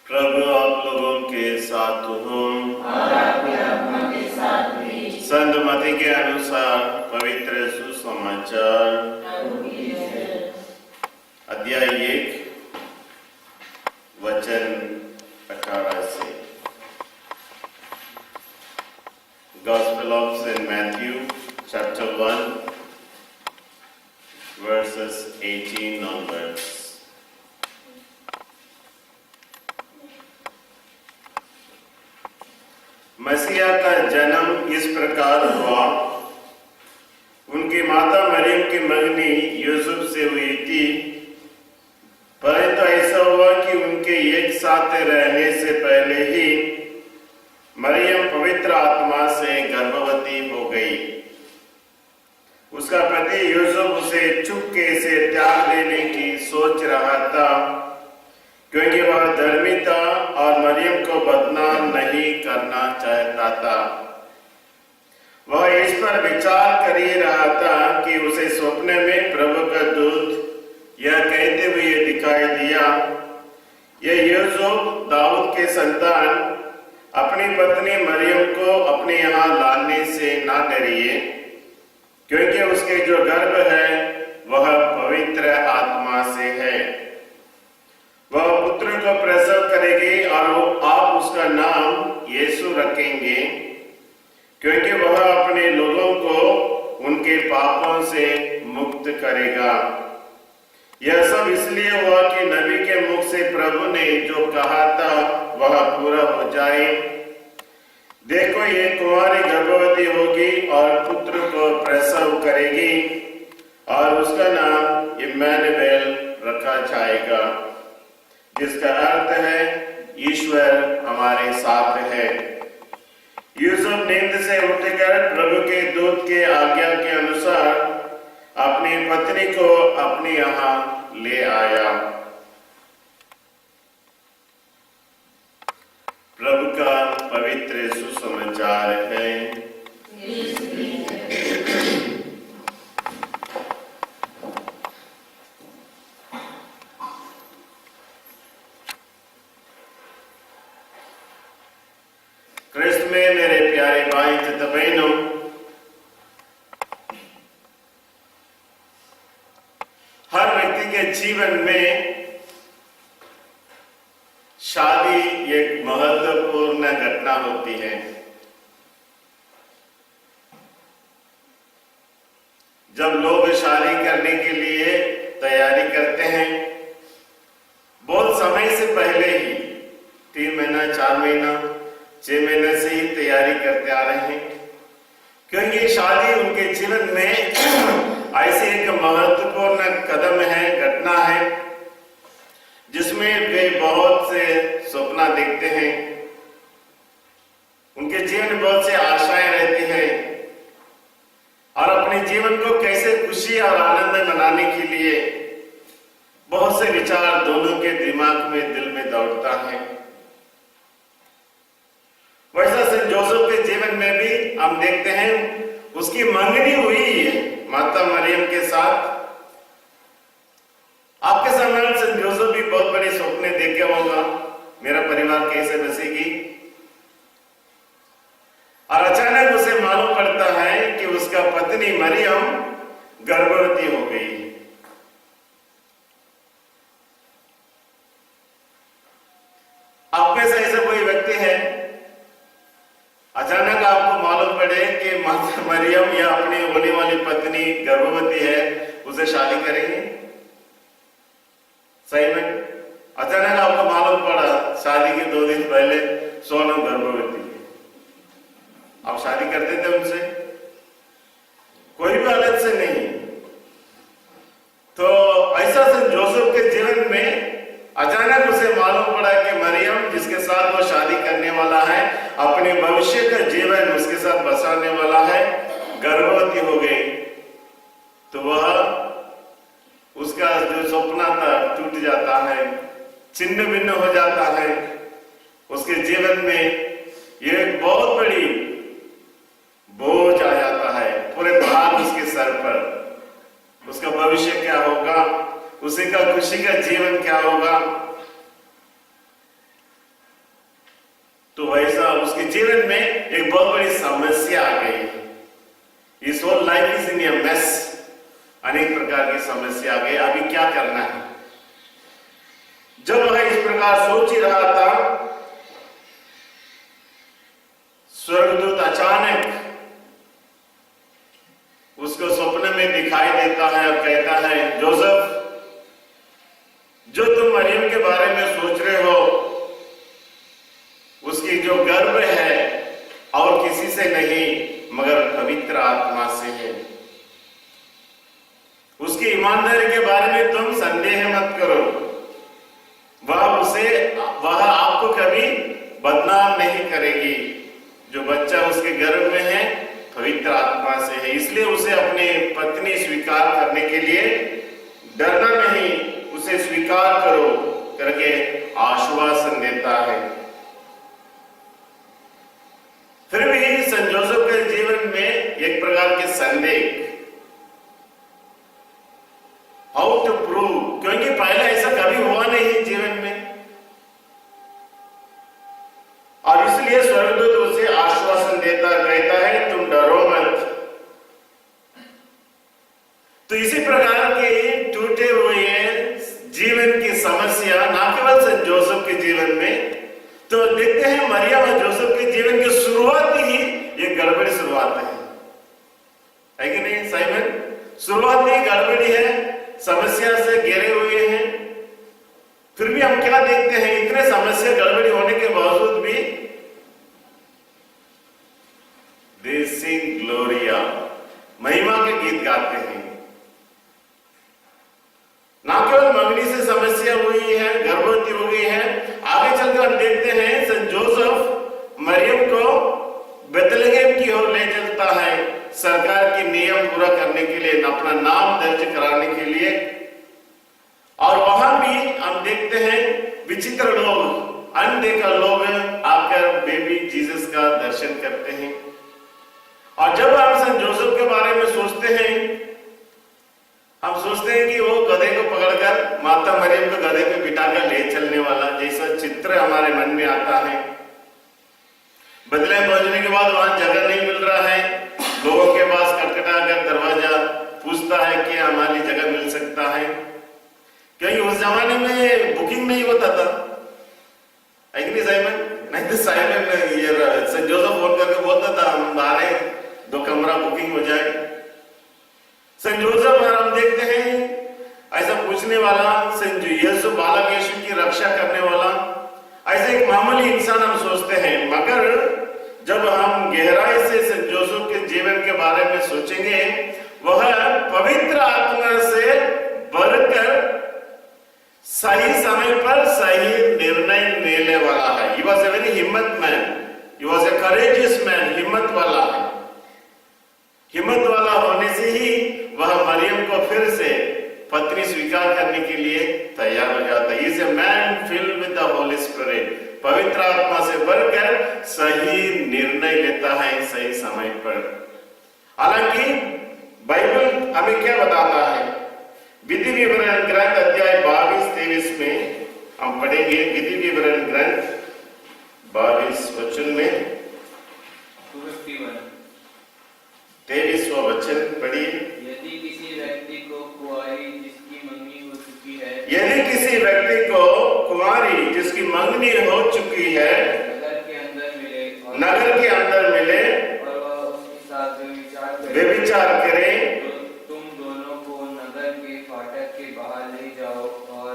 प्रभु आप लोगों के साथ हो और आपके आत्मा के साथ भी। संत मत्ती के अनुसार पवित्र सुसमाचार प्रभु की जय। अध्याय 1 वचन 18 से। Gospel of St. Matthew, chapter 1, verses 18 onwards. मसीहा का जन्म इस प्रकार हुआ। उनकी माता मरियम की मंगनी यूसुफ से हुई थी, परंतु ऐसा हुआ कि उनके एक साथ रहने से पहले ही मरियम पवित्र आत्मा से गर्भवती हो गई। उसका पति यूसुफ उसे चुपके से त्याग देने की सोच रहा था, क्योंकि वह धर्मी था और मरियम को बदनाम नहीं करना चाहता था। वह इस पर विचार कर ही रहा था कि उसे सपने में प्रभु का दूत यह कहते हुए दिखाई दिया, यह यूसुफ दाऊद के संतान अपनी पत्नी मरियम को अपने यहाँ लाने से ना डरिए, क्योंकि उसके जो गर्भ है वह पवित्र आत्मा से है। वह पुत्र को प्रसव करेगी और आप उसका नाम यीशु रखेंगे, क्योंकि वह अपने लोगों को उनके पापों से मुक्त करेगा। यह सब इसलिए हुआ कि नबी के मुख से प्रभु ने जो कहा था वह पूरा हो जाए। देखो, ये कुंवारी गर्भवती होगी और पुत्र को प्रसव करेगी और उसका नाम इम्मानुएल रखा जाएगा, जिसका अर्थ है ईश्वर हमारे साथ है। यूसुफ नींद से उठकर प्रभु के दूत के आज्ञा के अनुसार अपनी पत्नी को अपने यहाँ ले आया। प्रभु का पवित्र सुसमाचार है। क्रिस्त में मेरे प्यारे भाई तथा बहनों, हर व्यक्ति के जीवन में शादी एक महत्वपूर्ण घटना होती है। जब लोग शादी करने के लिए तैयारी करते हैं, बहुत समय से पहले ही 3 महीना 4 महीना 6 महीने से ही तैयारी करते आ रहे हैं, क्योंकि शादी उनके जीवन में ऐसी एक महत्वपूर्ण कदम है, घटना है, जिसमें वे बहुत से सपना देखते हैं। उनके जीवन में बहुत से आशाएं रहती हैं और अपने जीवन को कैसे खुशी और आनंद मनाने के लिए बहुत से विचार दोनों के दिमाग में, दिल में दौड़ता है। वैसा सेंट जोसेफ के जीवन में भी हम देखते हैं, उसकी मंगनी हुई है माता मरियम के साथ। आपके सामने सेंट जोसेफ भी बहुत बड़े सपने देखे होगा, मेरा परिवार कैसे बसेगी, और अचानक उसे मालूम पड़ता है कि उसका पत्नी मरियम गर्भवती हो गई। आप में से ऐसा कोई व्यक्ति है, अचानक आपको मालूम पड़े कि माता मरियम या अपनी होने वाली पत्नी गर्भवती है, उसे शादी करेंगे? सही में अचानक आपको मालूम पड़ा शादी के 2 दिन पहले सोनम गर्भवती है, आप शादी करते थे उनसे? कोई भी हालत से नहीं। तो ऐसा सेंट जोसेफ के जीवन में अचानक उसे मालूम पड़ा कि मरियम जिसके साथ वो शादी करने वाला है, अपने भविष्य का जीवन उसके साथ बसाने वाला है, गर्भवती हो गई। तो वह उसका जो सपना था टूट जाता है, छिन्न भिन्न हो जाता है। उसके जीवन में ये एक बहुत बड़ी बोझ आ जाता है, पूरे भार उसके सर पर। उसका भविष्य क्या होगा, उसी का खुशी का जीवन क्या होगा। जीवन में एक बहुत बड़ी समस्या आ गई। इस whole life is in a mess, अनेक प्रकार की समस्या आ गई। अभी क्या करना है? जब वह इस प्रकार सोच ही रहा था, स्वर्गदूत अचानक उसको स्वप्न में दिखाई देता है और कहता है, जोसेफ, जो तुम मरियम के बारे में सोच रहे हो, उसकी जो गर्भ है और किसी से नहीं मगर पवित्र आत्मा से है। उसकी ईमानदारी के बारे में तुम संदेह मत करो। वह आपको कभी बदनाम नहीं करेगी। जो बच्चा उसके गर्भ में है पवित्र आत्मा से है, इसलिए उसे अपनी पत्नी स्वीकार करने के लिए डरना नहीं, उसे स्वीकार करो करके आश्वासन देता है। फिर भी संत जोसेफ के जीवन में एक प्रकार के संदेह, हाउ टू प्रूव, क्योंकि पहले ऐसा कभी हुआ नहीं जीवन में, और इसलिए स्वर्गदूत उसे आश्वासन देता, कहता है तुम डरो मत। तो इसी प्रकार के टूटे हुए जीवन की समस्या ना केवल संत जोसेफ के जीवन में, तो देखते हैं मरियम और जोसेफ के जीवन की शुरुआत ही एक गड़बड़ी शुरुआत है कि नहीं साइमन? शुरुआत ही गड़बड़ी है, समस्या से घिरे हुए हैं। फिर भी हम क्या देखते हैं, इतने समस्या गड़बड़ी होने के बावजूद भी दे सिंग ग्लोरिया, महिमा के गीत गाते हैं। ना केवल मंगनी से समस्या हुई है, गर्भवती हो गई है, आगे चलकर हम देखते हैं संत जोसेफ मरियम को बेथलेहम की ओर ले चलता है, सरकार की नियम पूरा करने के लिए, अपना नाम दर्ज कराने के लिए। और वहां भी हम देखते हैं विचित्र लोग, अनदेखा लोग आकर बेबी जीसस का दर्शन करते हैं। और जब हम संत जोसेफ के बारे में सोचते हैं, हम सोचते हैं कि वो गधे को पकड़कर माता मरियम को गधे पे बिठाकर ले चलने वाला जैसा चित्र हमारे मन में आता है। बेथलेहम पहुंचने के बाद वहां जगह नहीं मिल रहा है, लोगों के पास खटखटाकर दरवाजा पूछता है कि हमारी जगह मिल सकता है, क्योंकि उस जमाने में बुकिंग नहीं होता था, है कि नहीं साइमन? नहीं तो साइमन ये संत जोसेफ फोन करके बोलता था हम बाहर हैं, 2 कमरा बुकिंग हो जाए। संत जोसेफ और हम देखते हैं ऐसा पूछने वाला, संत यीशु बालक यीशु की रक्षा करने वाला, ऐसे एक मामूली इंसान हम सोचते हैं। मगर जब हम गहराई से संत जोसेफ के जीवन के बारे में सोचेंगे, वह पवित्र आत्मा से भरकर सही समय पर सही निर्णय लेने वाला है। He was a very हिम्मत man, he was a courageous man, हिम्मत वाला है। हिम्मत वाला होने से ही वह मरियम को फिर से पत्नी स्वीकार करने के लिए तैयार हो जाता है। He is a man filled with the Holy Spirit, पवित्र आत्मा से भरकर सही निर्णय लेता है सही समय पर। हालांकि बाइबल हमें क्या बताता है? विधि विवरण ग्रंथ अध्याय 22-23 में हम पढ़ेंगे। विधि विवरण ग्रंथ 22 वचन में 23वां वचन पढ़िए। यदि किसी व्यक्ति को कुंवारी जिसकी मंगनी हो चुकी है, यदि किसी व्यक्ति को कुंवारी जिसकी मंगनी हो चुकी है नगर के अंदर मिले और वह उसके साथ व्यभिचार करे, तो तुम दोनों को नगर के फाटक के बाहर ले जाओ और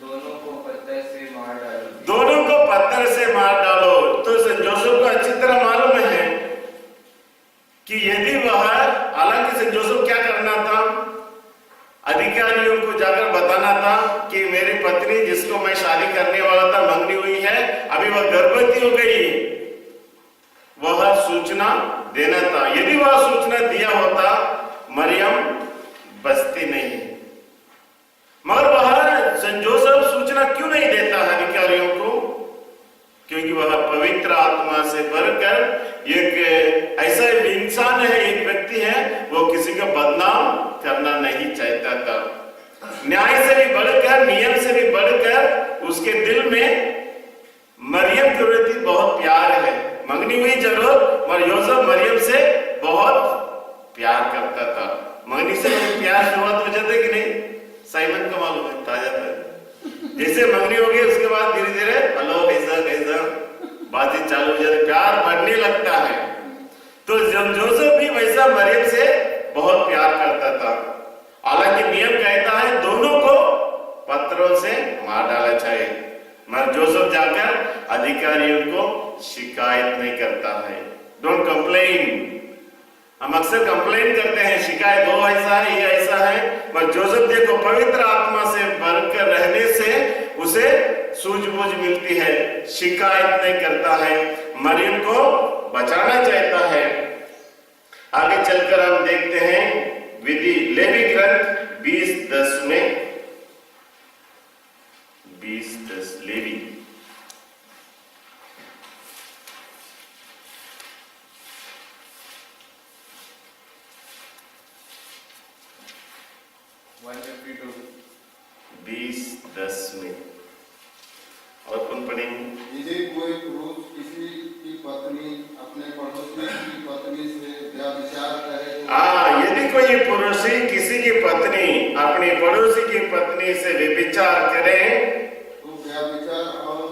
दोनों को पत्थर से मार डालो। दोनों को पत्थर से मार डालो। तो संत जोसेफ को अच्छी तरह मालूम है कि यदि वह, हालांकि संत जोसेफ क्या करना था, अधिकारियों को जाकर बताना था कि मेरी पत्नी जिसको मैं शादी करने वाला था मंगनी हुई है, अभी वह गर्भवती हो गई, वह सूचना देना था। यदि वह सूचना दिया होता मरियम बचती नहीं। मगर वह संत जोसेफ सूचना क्यों नहीं देता अधिकारियों को? क्योंकि वह पवित्र आत्मा से भरकर एक ऐसा इंसान है, एक व्यक्ति है, वो किसी का बदनाम करना नहीं चाहता था। न्याय से भी बढ़कर, नियम से भी बढ़कर उसके दिल में मरियम के प्रति बहुत प्यार है। मंगनी मंगनी हुई जरूर, और यूसुफ मरियम से बहुत प्यार करता था। मंगनी से प्यार शुरुआत हो जाता है कि नहीं? साइमन को मालूम है, आ जाता है। जैसे मंगनी हो गई उसके बाद धीरे धीरे हेलो कैसा कैसा बातचीत चालू हो जाती है, प्यार बढ़ने लगता है। तो जब जोसेफ भी वैसा मरियम से बहुत प्यार करता था। हालांकि नियम कहता है दोनों को पत्थरों से मार डाला चाहिए, मगर जोसेफ जाकर अधिकारियों को शिकायत नहीं करता है। Don't complain. हम अक्सर कंप्लेन करते हैं, शिकायत हो ऐसा है ये ऐसा है, पर जोसेफ देखो पवित्र आत्मा से भरकर रहने से उसे सूझबूझ मिलती है, शिकायत नहीं करता है, मरियम को बचाना चाहता है। आगे चलकर हम देखते हैं विधि लेवी ग्रंथ 20:10 में, 20:10 लेवी। $152 20:10 में और कौन पढ़ेंगे? यदि कोई पुरुष किसी की पत्नी अपने पड़ोसी की पत्नी से व्यभिचार करे तो यदि कोई पुरुष किसी की पत्नी अपनी पड़ोसी की पत्नी से व्यभिचार करे तो व्यभिचार और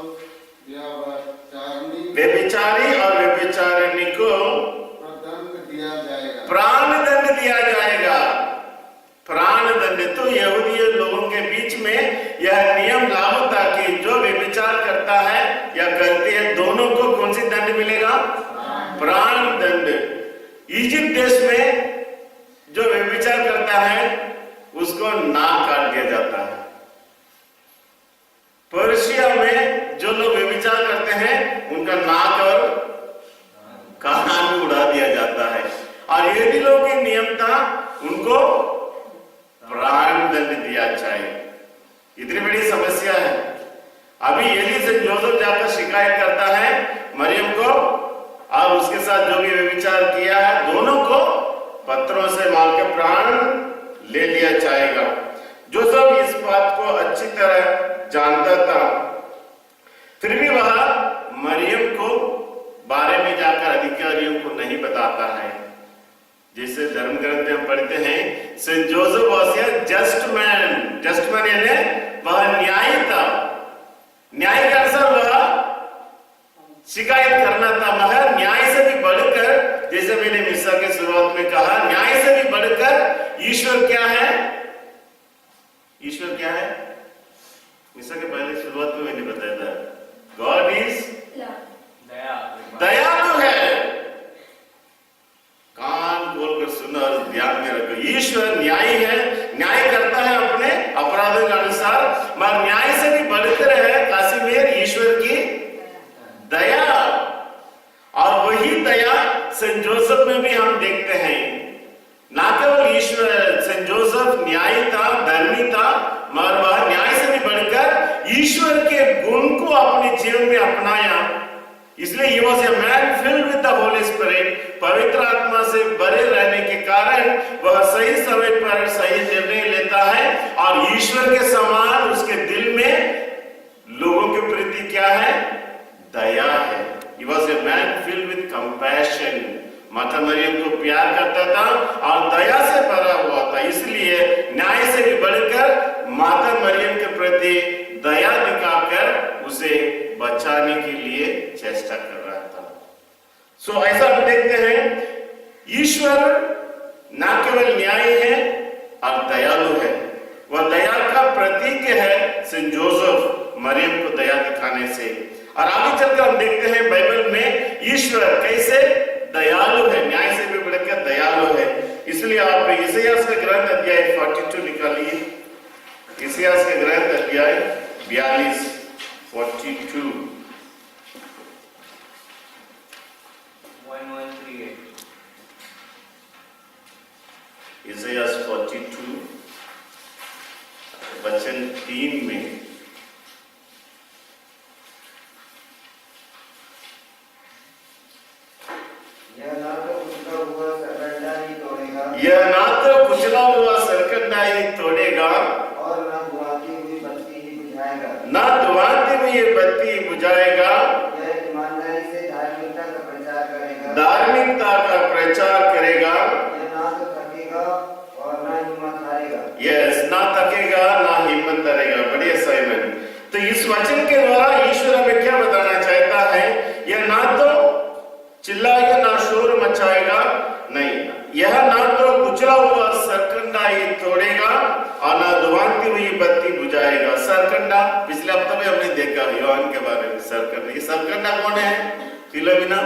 व्यभिचारी और व्यभिचारिणी को दंड दिया जाएगा, प्राण दंड दिया जाएगा। प्राण दंड। तो यहूदी लोगों के बीच में यह नियम लागू था कि जो व्यभिचार करता है या करती है दोनों को कौन सी दंड मिलेगा? प्राण दंड। इजिप्ट देश में जो व्यभिचार करता है उसको नाक काट दिया जाता है। पर्शिया में जो लोग व्यभिचार करते हैं उनका नाक और कान भी उड़ा दिया जाता है। और यहूदी लोगों की नियम था उनको प्राण दंड दिया चाहिए। इतनी बड़ी समस्या है। अभी एली से जोसेफ जाकर शिकायत करता है मरियम को और उसके साथ जो भी व्यभिचार किया है दोनों को पत्थरों से मार के प्राण ले लिया जाएगा। जोसेफ इस बात को अच्छी तरह जानता था, फिर भी वह मरियम को बारे में जाकर अधिकारियों को नहीं बताता है। जैसे धर्म ग्रंथ में हम पढ़ते हैं Saint Joseph was a just man. Just man यानी वह न्यायी था। न्याय के अनुसार वह शिकायत करना था, मगर न्याय से भी बढ़कर, जैसे मैंने मिसा के शुरुआत में कहा, न्याय से भी बढ़कर ईश्वर क्या है? ईश्वर क्या है? मिसा के पहले शुरुआत में मैंने बताया था, गॉड इज दयालु है। कान खोलकर सुनो और ध्यान में रखो। ईश्वर न्यायी है, न्याय करता है अपने अपराधों के अनुसार, मगर न्याय से भी बढ़कर है कासिमेर ईश्वर की दया। और वही दया सेंट जोसेफ में भी हम देखते हैं। ना केवल ईश्वर सेंट जोसेफ न्यायी था, धर्मी था, मगर वह न्याय से भी बढ़कर ईश्वर के गुण को अपने जीवन में अपनाया। इसलिए he was a man filled with the Holy Spirit। पवित्र आत्मा से भरे रहने के कारण वह सही समय पर सही निर्णय लेता है और ईश्वर के समान उसके दिल में लोगों के प्रति क्या है? दया है। He was a man filled with compassion। माता मरियम को प्यार करता था और दया से भरा हुआ था। इसलिए न्याय से भी बढ़कर माता मरियम के प्रति दया दिखाकर उसे बचाने के लिए चेष्टा कर रहा था। सो ऐसा हम देखते हैं ईश्वर ना केवल न्यायी है और दयालु है, वह दया का प्रतीक है सेंट जोसेफ मरियम को दया दिखाने से। और आगे चलकर हम देखते हैं बाइबल में ईश्वर कैसे दयालु है, न्याय से भी बढ़कर दयालु है। इसलिए आप यशायाह के ग्रंथ अध्याय 42 निकालिए। यशायाह के ग्रंथ अध्याय 42 42 1138 यशायाह 42 वचन 3 में यह ना तो कुचला हुआ सरकंडा ही तोड़ेगा और न धुआंती हुई बत्ती ही बुझाएगा। ना धुआंती हुई ये बत्ती बुझाएगा। यह ईमानदारी से धार्मिकता का प्रचार धार्मिकता का प्रचार करेगा, यह ना तो थकेगा और ना हिम्मत हारेगा। यस, ना थकेगा ना हिम्मत हारेगा। बढ़िया साइमन। तो इस वचन के द्वारा ईश्वर हमें क्या बताना चाहता है? यह ना तो चिल्लाएगा ना शोर मचाएगा, नहीं, यह ना तो कुचला हुआ सरकंडा ही तोड़ेगा और ना धुआंती हुई बत्ती बुझाएगा। सरकंडा पिछले हफ्ते में हमने देखा योहान के बारे में। सरकंडा, ये सरकंडा कौन है? फिलोमिना।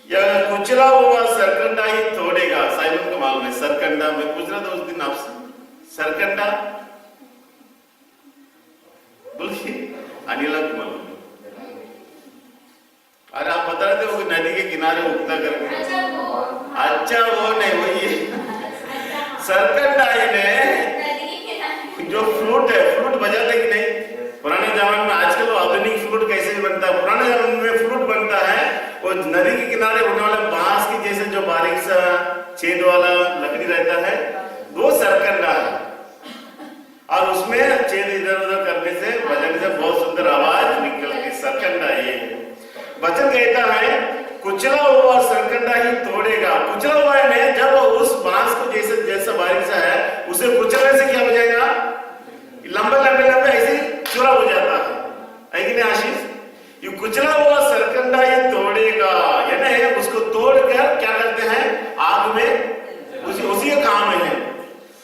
यह कुचला हुआ सरकंडा ही तोड़ेगा। साइमन को मालूम है सरकंडा। मैं पूछ रहा था उस दिन आपसे, सरकंडा बोलिए, अनिला को मालूम है। अरे आप बता रहे थे वो नदी के किनारे उगता करके। अच्छा वो नहीं, वही सरकंडा ने जो फ्लूट है, फ्लूट बजाते कि नहीं पुराने जमाने में? आजकल वो आधुनिक फ्लूट कैसे बनता है, पुराने जमाने में फ्लूट बनता है वो नदी के किनारे होने वाला बांस की जैसे जो बारीक सा छेद वाला लकड़ी रहता है, वो सरकंडा है। और उसमें छेद इधर उधर करने से बजाने से बहुत सुंदर आवाज निकलती। सरकंडा ये वचन कहता है कुचला हुआ सरकंडा ही तोड़ेगा। कुचला हुआ है जब उस बांस को जैसे जैसा बारीक सा है उसे कुचलने से क्या हो जाएगा? लंबे लंबे लंबे ऐसे चूरा हो जाता है कि नहीं आशीष? ये कुचला हुआ सरकंडा ही तोड़ेगा, यानी उसको तोड़कर क्या करते हैं? आग में उसी का काम है।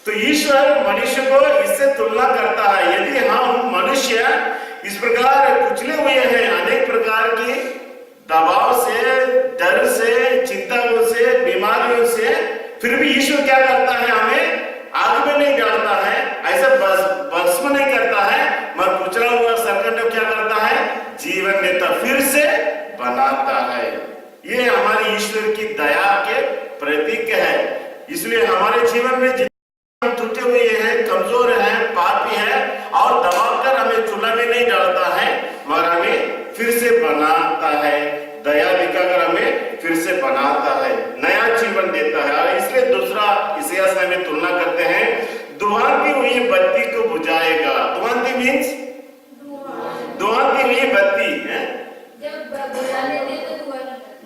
तो ईश्वर मनुष्य को इससे तुलना करता है। यदि हम मनुष्य इस प्रकार कुचले हुए हैं अनेक प्रकार की दबाव से, डर से, चिंताओं से, बीमारियों से, फिर भी ईश्वर क्या करता है? हमें आग में नहीं डालता है, ऐसा भस्म नहीं करता है, मगर कुचला हुआ सरकंडा क्या करता है? जीवन देता, फिर से बनाता है। ये हमारी ईश्वर की दया के प्रतीक है। इसलिए हमारे जीवन में टूटे हुए हैं, कमजोर हैं, पापी हैं और दबाकर हमें चूल्हा में नहीं डालता है, मगर हमें फिर से बनाता है। दया दिखाकर हमें फिर से बनाता है, नया जीवन देता है। और इसलिए दूसरा इतिहास में हमें तुलना करते हैं, धुआंती हुई बत्ती को बुझाएगा। धुआंती मीन्स धुआंती हुई बत्ती है।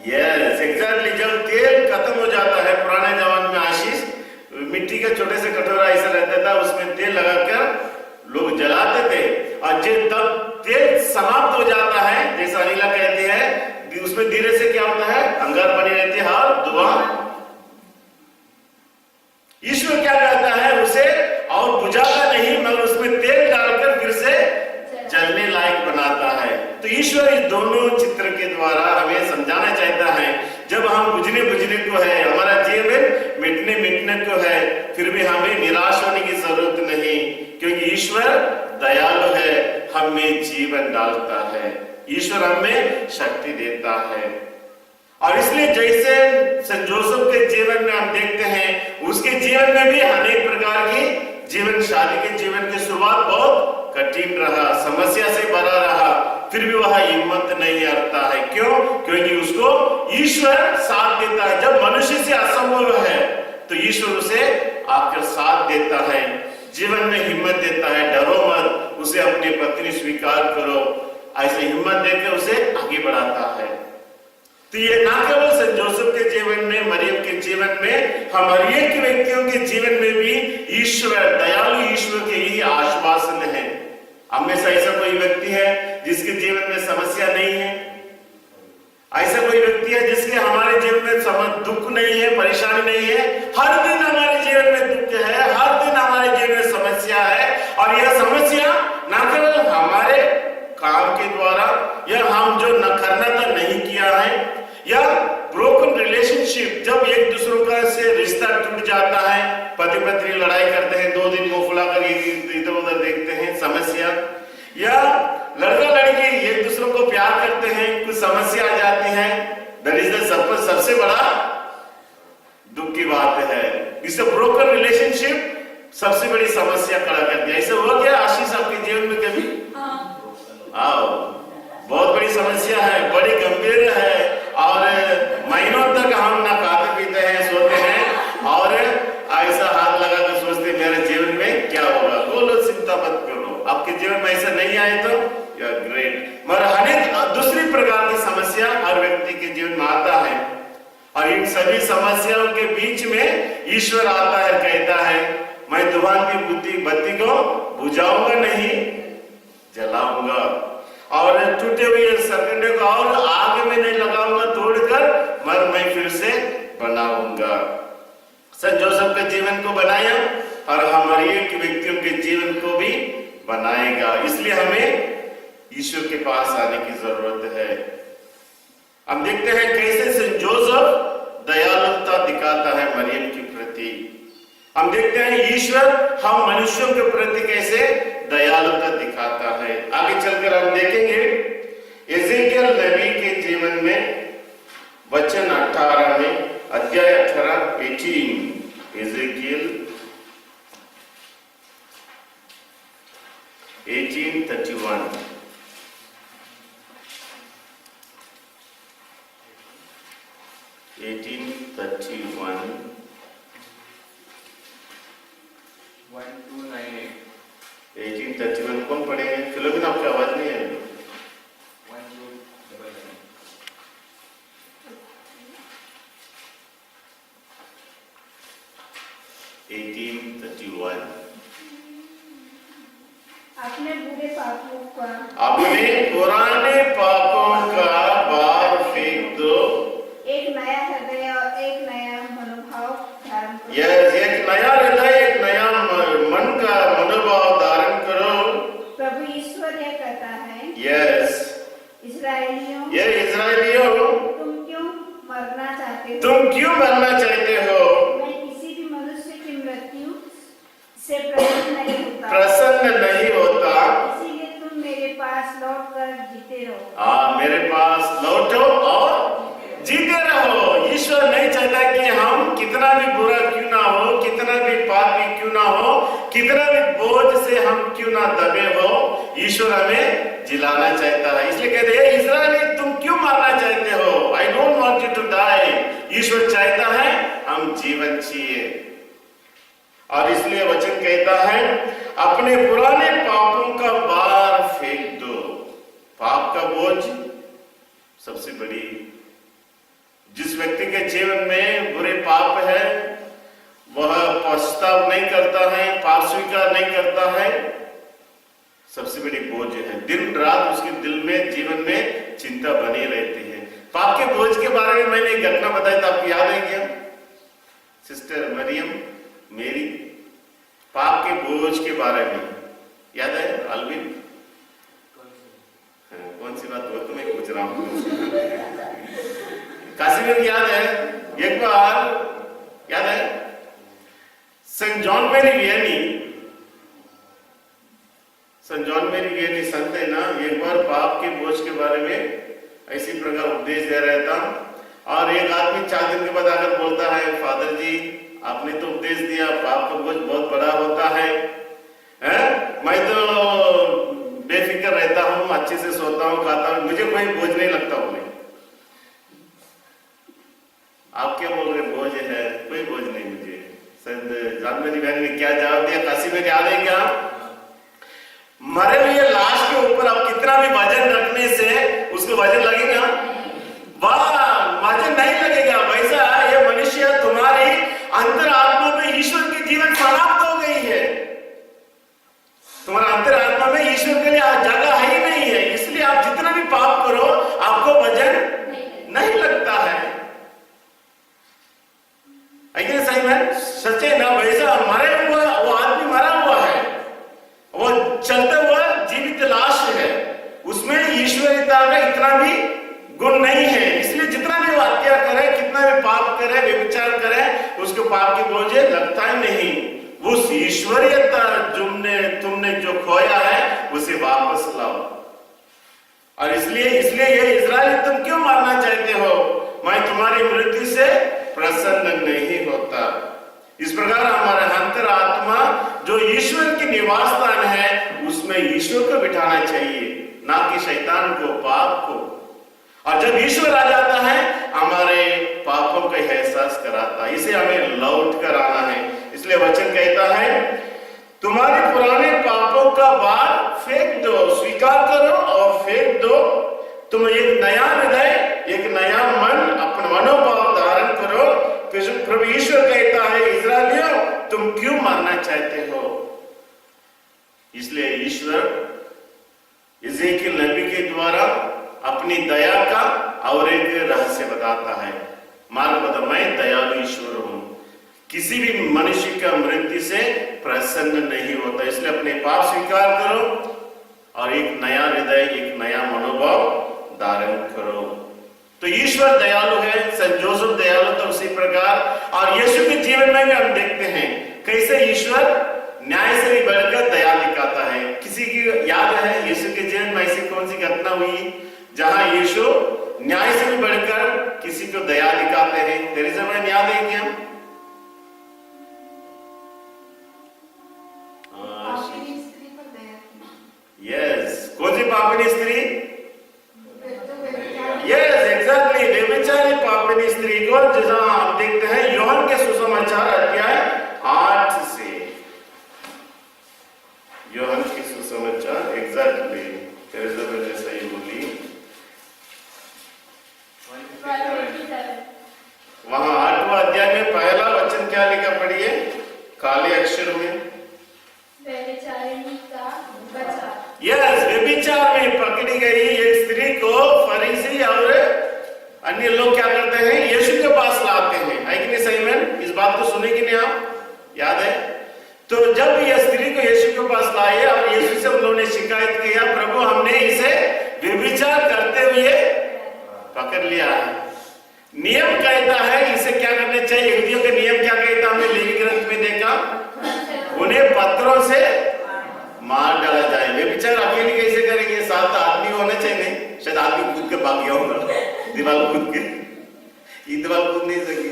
Yes, exactly. जब तेल खत्म हो जाता है, पुराने जमाने में आशीष मिट्टी का छोटे से कटोरा ऐसा रहता था, उसमें तेल लगाकर लोग जलाते थे, और जब तब तेल समाप्त हो जाता है, जैसा अनिला कहती है, उसमें धीरे से क्या होता है? अंगार बनी रहती है और धुआं। ईश्वर क्या करता है? उसे और बुझाता नहीं, मगर उसमें तेल डालकर फिर से जलने लायक बनाता है। तो ईश्वर इस दोनों चित्र के द्वारा हमें समझाना चाहता है, जब हम बुझने को है, हमारा जीवन मिटने को है, फिर भी हमें निराश होने की जरूरत नहीं, क्योंकि ईश्वर दयालु है, हमें जीवन डालता है, ईश्वर हमें शक्ति देता है। और इसलिए जैसे सेंट जोसेफ के जीवन में हम देखते हैं, उसके जीवन में भी अनेक प्रकार की जीवन, शादी के जीवन की शुरुआत बहुत कठिन रहा, समस्या से भरा रहा, फिर भी वह हिम्मत नहीं हारता है। क्यों? क्योंकि उसको ईश्वर साथ देता है। जब मनुष्य से असंभव है तो ईश्वर उसे आकर साथ देता है, जीवन में हिम्मत देता है। डरो मत, उसे अपनी पत्नी स्वीकार करो, ऐसे हिम्मत देकर उसे आगे बढ़ाता है। तो ये ना केवल सेंट जोसेफ के जीवन में, मरियम के जीवन में, हर एक व्यक्तियों के जीवन में भी ईश्वर, दयालु ईश्वर के ही आश्वासन है। हम में से ऐसा कोई व्यक्ति है जिसके जीवन में समस्या नहीं है? ऐसा कोई व्यक्ति है जिसके हमारे जीवन में दुख नहीं है, परेशानी नहीं है? हर दिन हमारे जीवन में दुख है, हर दिन हमारे जीवन में समस्या है। और यह समस्या ना केवल हमारे काम के द्वारा, या हम जो न करना था नहीं किया है, या ब्रोकन रिलेशनशिप, जब एक दूसरों का से रिश्ता टूट जाता है, पति पत्नी लड़ाई करते हैं, 2 दिन मुंह फुलाकर इधर उधर देखते हैं, समस्या, या लड़का लड़की एक दूसरों को प्यार करते हैं, कुछ समस्या आ जाती है, दैट इज द सबसे बड़ा दुख की बात है। इस ब्रोकन रिलेशनशिप सबसे बड़ी समस्या खड़ा करती है। ऐसे हुआ क्या आशीष आपके जीवन में कभी? आओ, बहुत बड़ी समस्या है, बड़ी गंभीर है, और महीनों तक हम ना खाते पीते हैं, सोते हैं, और ऐसा हाथ लगा कर सोचते मेरे जीवन में क्या होगा। बोलो चिंता मत करो, आपके जीवन में ऐसा नहीं आए तो यू आर ग्रेट। मगर अनेक दूसरी प्रकार की समस्या हर व्यक्ति के जीवन में आता है, और इन सभी समस्याओं के बीच में ईश्वर आता है, कहता है मैं दुहान की बुद्धि बत्ती को बुझाऊंगा नहीं, जलाऊंगा, और टूटे हुए सरकंडे को और आग में नहीं लगाऊंगा, तोड़कर मर मैं फिर से बनाऊंगा। संत जोसेफ के जीवन को बनाया और हमारे एक व्यक्तियों के जीवन को भी बनाएगा। इसलिए हमें ईश्वर के पास आने की जरूरत है। हम देखते हैं कैसे संत जोसेफ दयालुता दिखाता है मरियम के प्रति। हम देखते हैं ईश्वर हम मनुष्यों के प्रति कैसे दयालुता दिखाता है। आगे चलकर हम देखेंगे एजेकियल नबी के जीवन में वचन 18 में, अध्याय 18 एजेकियल 18:31। कौन पढ़ेंगे? फिलोमिन, आपकी आवाज नहीं है। 18:31। अपने बुरे पापों का अपने पुराने पापों का भार फेंक दो, एक नया हृदय और एक नया मनोभाव धारण करो। एक नया हृदय, एक नया मन का मनोभाव धारण करो। प्रभु ईश्वर यह कहता है, यस इस्राएलियों, ये इस्राएलियों, तुम क्यों मरना चाहते हो? तुम क्यों मरना चाहते हो? मैं किसी भी मनुष्य की मृत्यु से प्रसन्न नहीं होता, इसीलिए तुम मेरे पास लौट कर जीते रहो। मेरे पास लौटो और जीते रहो। ईश्वर नहीं चाहता कि हम कितना भी बुरा क्यों ना हो, कितना भी पापी क्यों ना हो, कितना भी बोझ से हम क्यों ना दबे हो, ईश्वर हमें जिलाना चाहता है। इसलिए कहते हैं इस्राएली तुम क्यों मारना चाहते हो? I don't want you to die. ईश्वर चाहता है हम जीवन जिए, और इसलिए वचन कहता है अपने पुराने पापों का भार फेंक दो। पाप का बोझ सबसे बड़ी, जिस व्यक्ति के जीवन में बुरे पाप है वह पश्चाताप नहीं करता है, पाप स्वीकार नहीं करता है, सबसे बड़ी बोझ है। दिन रात उसके दिल में, जीवन में चिंता बनी रहती है। पाप के बोझ के बारे में मैंने एक घटना बताई था, आपको याद है क्या? सिस्टर मरियम मेरी, पाप के बोझ के बारे में याद है? अलविन, कौन सी बात वो तो मैं पूछ रहा हूँ। काशिमिर याद है? एक बार याद है Saint John Mary Vianney, Saint John Mary Vianney संत है ना, एक बार पाप के बोझ के बारे में ऐसी प्रकार उपदेश दे रहा था, और एक आदमी 4 दिन के बाद आकर बोलता है फादर जी आपने तो उपदेश दिया, पाप का बोझ बहुत बड़ा होता है, मैं तो बेफिक्र रहता हूँ, अच्छे से सोता हूँ, खाता हूँ, मुझे कोई बोझ नहीं लगता। बोले आप क्या बोल रहे? बोझ है? कोई बोझ नहीं मुझे। संत जॉन मैरी वियनी ने क्या जवाब दिया? काशी में याद है क्या? मरे हुए लाश के ऊपर आप कितना भी वजन रखने से उसको वजन लगेगा? वाह, वजन नहीं लगेगा। वैसा ये मनुष्य तुम्हारी अंतरात्मा में ईश्वर की जीवन समाप्त हो गई है। तुम्हारा अंतरात्मा में ईश्वर के लिए जगह है ही नहीं है, इसलिए आप जितना भी पाप करो आपको वजन नहीं लगता है। ऐसे सही में सच्चे ना, वैसा मरे हुआ वो आदमी मरा हुआ है, वो चलता हुआ जीवित लाश है, उसमें ईश्वरीयता का इतना भी गुण नहीं है। इसलिए जितना भी वो हत्या करे, कितना भी पाप करे, व्यभिचार करे, उसको पाप के बोझे लगता ही नहीं। उस ईश्वरीयता तुमने जो खोया है उसे वापस लाओ। और इसलिए ये इस्राएल तुम क्यों मारना चाहते हो? मैं तुम्हारी मृत्यु से प्रसन्न नहीं होता। इस प्रकार हमारा अंतरात्मा जो ईश्वर की निवास स्थान है उसमें ईश्वर को बिठाना चाहिए, ना कि शैतान को, पाप को। और जब ईश्वर आ जाता है हमारे पापों का एहसास कराता है, इसे हमें लौट कर आना है। इसलिए वचन कहता है तुम्हारे पुराने पापों का भार फेंक दो, स्वीकार करो और फेंक दो, तुम एक नया हृदय, एक नया मन, अपना मनोभाव धारण करो। प्रभु ईश्वर कहता है, इस्राएलियों तुम क्यों मरना चाहते हो? इसलिए ईश्वर एजेकियल नबी के द्वारा अपनी दया का और एक रहस्य बताता है। मानो बता, मैं दयालु ईश्वर हूं, किसी भी मनुष्य का मृत्यु से प्रसन्न नहीं होता। इसलिए अपने पाप स्वीकार करो और एक नया हृदय, एक नया मनोभाव धारण करो। तो ईश्वर दयालु है, संत जोसेफ दयालु तो उसी प्रकार। और यीशु के जीवन में भी हम देखते हैं कैसे ईश्वर न्याय से भी बढ़कर दया दिखाता है। किसी की याद है यीशु के जीवन में ऐसी कौन सी घटना हुई जहां यीशु न्याय से भी बढ़कर किसी को दया दिखाते हैं? तेरे समय याद है क्या? यस, कौन सी पापिनी स्त्री? यस, एग्जैक्टली, व्यभिचारी पापिनी स्त्री को जहां हम देखते हैं यूहन्ना के सुसमाचार अध्याय 8 से। यूहन्ना के सुसमाचार, एग्जैक्टली तेरे से सही बोली। वहां 8वां अध्याय में पहला वचन क्या लिखा पढ़िए काले अक्षर में? यस, व्यभिचार में पकड़ी गई एक स्त्री को फरीसी और अन्य लोग क्या करते हैं? यीशु के पास लाते हैं, है कि नहीं सही में? इस बात को सुने कि नहीं आप? याद है? तो जब यह स्त्री को यीशु के पास लाए और यीशु से उन्होंने शिकायत किया, प्रभु हमने इसे व्यभिचार करते हुए पकड़ लिया है। नियम कहता है इसे क्या करना चाहिए? यहूदियों का नियम क्या कहता? हमने लेवी ग्रंथ में देखा, उन्हें पत्थरों से मार डाला जाए। व्यभिचार अकेले कैसे करेंगे? 7 आदमी होना चाहिए। शायद आदमी कूद के भाग गया होगा, दीवार कूद के, ये दीवार कूद नहीं सकी।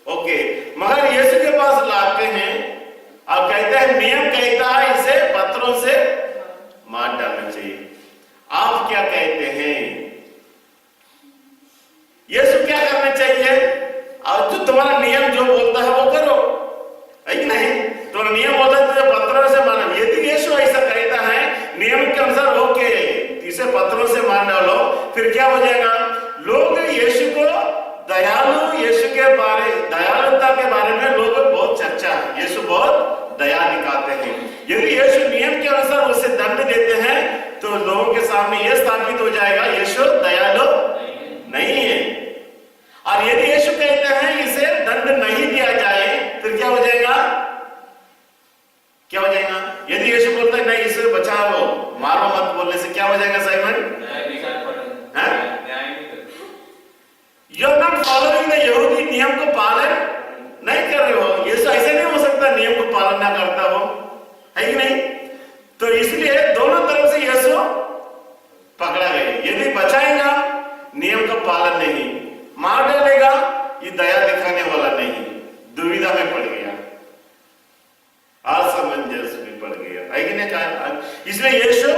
ओके, मगर यीशु के पास लाते हैं और कहते हैं नियम कहता है इसे पत्थरों से मार डालना चाहिए। आप क्या कहते हैं? यीशु क्या करना चाहिए? और जो तुम्हारा नियम जो बोलता है वो करो, है कि नहीं? तो नियम बोलता है तुझे पत्थरों से मारना। यदि यीशु ऐसा कहता है नियम के अनुसार, ओके इसे पत्थरों से मार डालो, फिर क्या हो जाएगा? लोग यीशु को दयालु, यीशु के बारे, दयालुता के बारे में लोग बहुत चर्चा है, यीशु बहुत दया दिखाते हैं। यदि यीशु नियम के अनुसार उसे दंड देते हैं तो लोगों के सामने यह स्थापित हो जाएगा यीशु दयालु नहीं है। और यदि यीशु कहते हैं इसे दंड नहीं दिया जाए, फिर क्या हो जाएगा? क्या हो जाएगा? यदि यीशु बोलता है नहीं इसे बचाओ, मारो मत बोलने से क्या हो जाएगा Simon? You are not following the यहूदी, नियम को पालन नहीं कर रहे हो। यीशु ऐसे नहीं हो सकता नियम को पालन ना करता हो, है कि नहीं? तो इसलिए दोनों तरफ से यीशु पकड़ा गया। यदि बचाएगा नियम का पालन नहीं, मार डालेगा ये दया दिखाने वाला नहीं, दुविधा में पड़ गया, असमंजस में पड़ गया, है कि नहीं? कहा इसलिए यीशु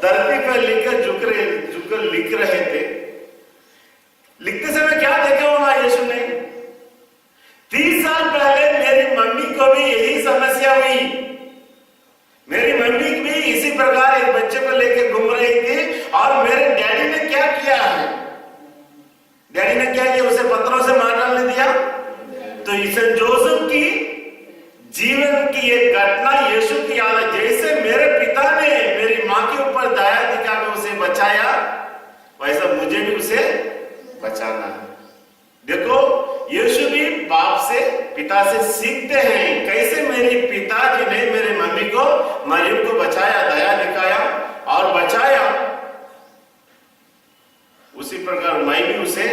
धरती पर लिखकर झुककर लिख रहे थे। लिखते समय क्या देखा होगा यीशु ने? 30 साल पहले मेरी मम्मी को भी यही समस्या हुई। मेरी मम्मी भी इसी प्रकार एक बच्चे को लेकर घूम रही थी और मेरे डैडी ने क्या किया है? डैडी ने क्या किया? उसे पत्थरों से मार डालने दिया। तो संत जोसेफ की जीवन की एक घटना यीशु की याद है। जैसे मेरे पिता ने मेरी मां के ऊपर दया दिखाकर उसे बचाया, वैसा मुझे भी उसे बचाना है। देखो यीशु भी बाप से, पिता से सीखते हैं कैसे मेरे पिताजी ने मेरे मम्मी को, मरियम को बचाया, दया दिखाया और बचाया, उसी प्रकार मैं भी उसे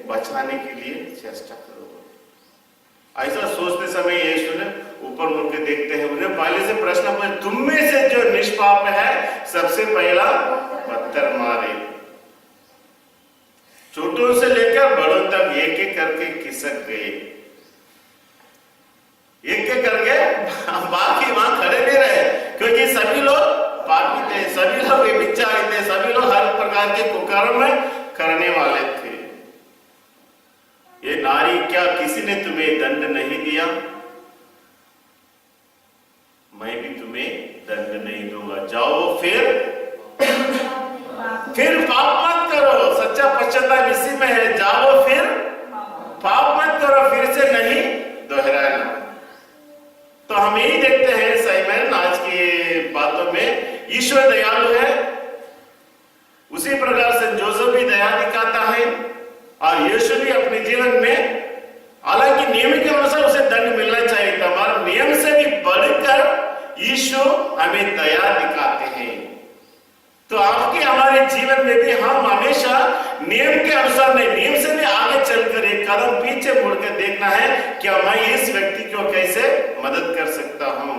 बचाने के लिए चेष्टा करूंगा। ऐसा सोचते समय यीशु ने ऊपर मुड़ के देखते हैं, उन्हें पहले से प्रश्न पूछा, तुम में से जो निष्पाप है सबसे पहला पत्थर मारे। छोटों से लेकर बड़ों तक एक एक करके खिसक गए, एक एक करके, बाकी वहां खड़े नहीं रहे क्योंकि सभी लोग पापी थे, सभी लोग व्यभिचारी थे, सभी लोग हर प्रकार के कुकर्म करने वाले थे। ये नारी, क्या किसी ने तुम्हें दंड नहीं दिया? मैं भी तुम्हें दंड नहीं दूंगा, जाओ फिर पाप मत करो। यीशु भी अपने जीवन में, हालांकि नियम के अनुसार उसे दंड मिलना चाहिए था, मगर नियम से भी बढ़कर यीशु हमें दया दिखाते हैं। तो आपके हमारे जीवन में भी हम हमेशा नियम के अनुसार नहीं, नियम से भी आगे चलकर एक कदम पीछे मुड़कर देखना है, क्या मैं इस व्यक्ति को कैसे मदद कर सकता हूं,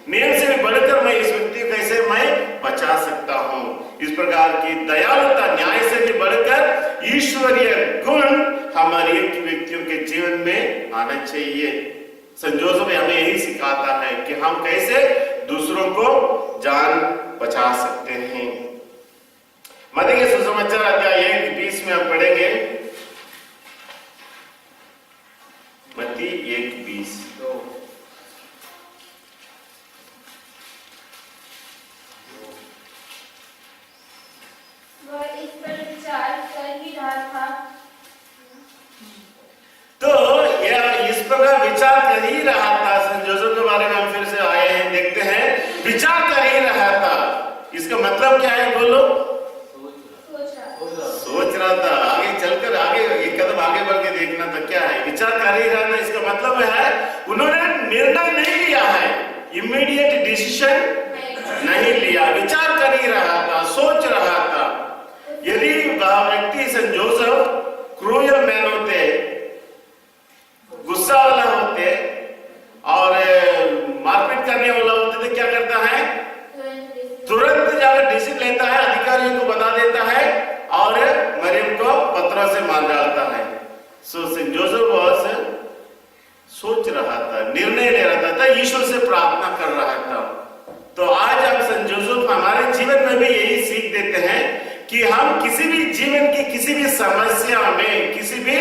नियम से भी बढ़कर मैं इस व्यक्ति को कैसे मैं बचा सकता हूं। इस प्रकार की दयालुता, न्याय से भी बढ़कर ईश्वरीय गुण हमारे व्यक्तियों के जीवन में आना चाहिए। संत जोसेफ हमें यही सिखाता है कि हम कैसे दूसरों को जान बचा सकते हैं। मत्ती के सुसमाचार अध्याय 1:20 में हम पढ़ेंगे, मत्ती 1:20। वह इस पर विचार कर ही रहा था। तो यह इस प्रकार विचार कर ही रहा था। संत जोसेफ के बारे में हम फिर से आए हैं, देखते हैं, विचार कर ही रहा था। इसका मतलब क्या है बोलो? सोच रहा था। आगे चलकर आगे एक कदम आगे बढ़ के देखना था, क्या है विचार कर ही रहा था। इसका मतलब है उन्होंने निर्णय नहीं लिया है, इमीडिएट डिसीजन नहीं लिया, विचार कर ही रहा था, सोच रहा था। यदि वह व्यक्ति संत जोसेफ क्रूयल मैन होते, गुस्सा वाला होते और मारपीट करने वाला होते, तो क्या करता है? तुरंत जाकर डिसीजन लेता है, अधिकारियों को बता देता है और मरियम को पत्थरों से मार डालता है। सो सेंट जोसेफ वाज सोच रहा था, निर्णय ले रहा था, ईश्वर से प्रार्थना कर रहा था। तो आज हम संत जोसेफ हमारे जीवन में भी यही सीख देते हैं कि हम किसी भी जीवन की किसी भी समस्या में, किसी भी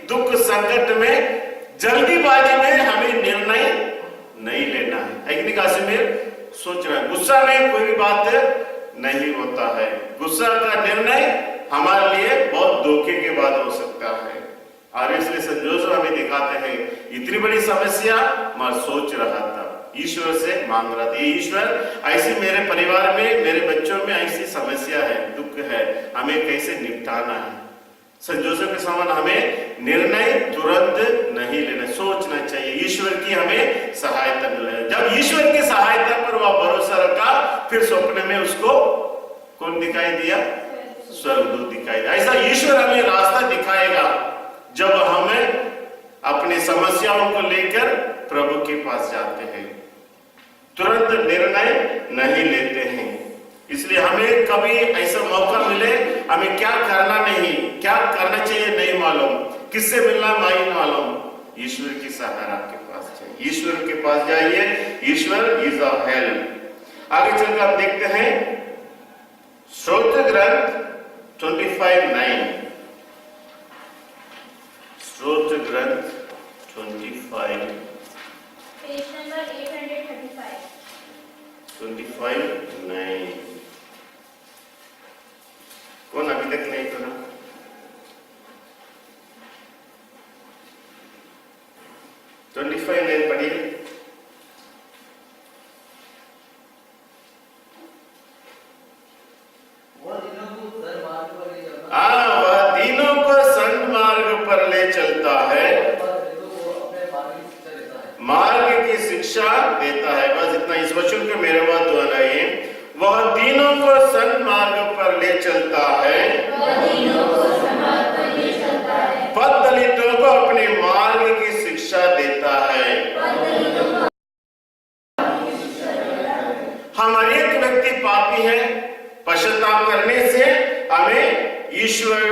दुख संकट में जल्दीबाजी में हमें निर्णय नहीं लेना है। एक काश्मीर सोचना, गुस्सा में कोई भी बात नहीं होता है। गुस्सा का निर्णय हमारे लिए बहुत धोखे के बाद हो सकता है। और इसलिए संत जोसेफ हमें दिखाते हैं, इतनी बड़ी समस्या मैं सोच रहा था, ईश्वर से मांग रहा था, ईश्वर ऐसी मेरे परिवार में, मेरे बच्चों में ऐसी समस्या है, दुख है, हमें कैसे निपटाना है। संत जोसेफ के समान हमें निर्णय तुरंत नहीं लेना, सोचना चाहिए, ईश्वर की हमें सहायता मिले। जब ईश्वर की सहायता पर वह भरोसा रखा, फिर स्वप्न में उसको कौन दिखाई दिया? स्वर्गदूत दिखाई दिया। ऐसा ईश्वर हमें रास्ता दिखाएगा जब हमें अपनी समस्याओं को लेकर प्रभु के पास जाते हैं, तुरंत निर्णय नहीं लेते हैं। इसलिए हमें कभी ऐसा मौका मिले, हमें क्या करना नहीं, क्या करना चाहिए नहीं मालूम, किससे मिलना नहीं मालूम, ईश्वर की सहारा के पास जाइए, ईश्वर के पास जाइए, ईश्वर इज आवर हेल्प। आगे चलकर हम देखते हैं स्तोत्र ग्रंथ 25:9, स्तोत्र ग्रंथ 25 पेज नंबर 835। 25:9। कौन अभी तक नहीं पढ़ा? तो 25:9 पढ़िए। वह दिनों को सन्मार्ग पर ले चलता है। हाँ, वह दिनों को सन्मार्ग पर ले चलता है, मार्ग की शिक्षा देता है। बस इतना, इस वचन के मेरे बात दोहराइए। वह दिनों को सन्मार्ग पर ले चलता है, पथ दलितों को अपने मार्ग की शिक्षा देता है। हम हर एक व्यक्ति पापी है, पश्चाताप करने से हमें ईश्वर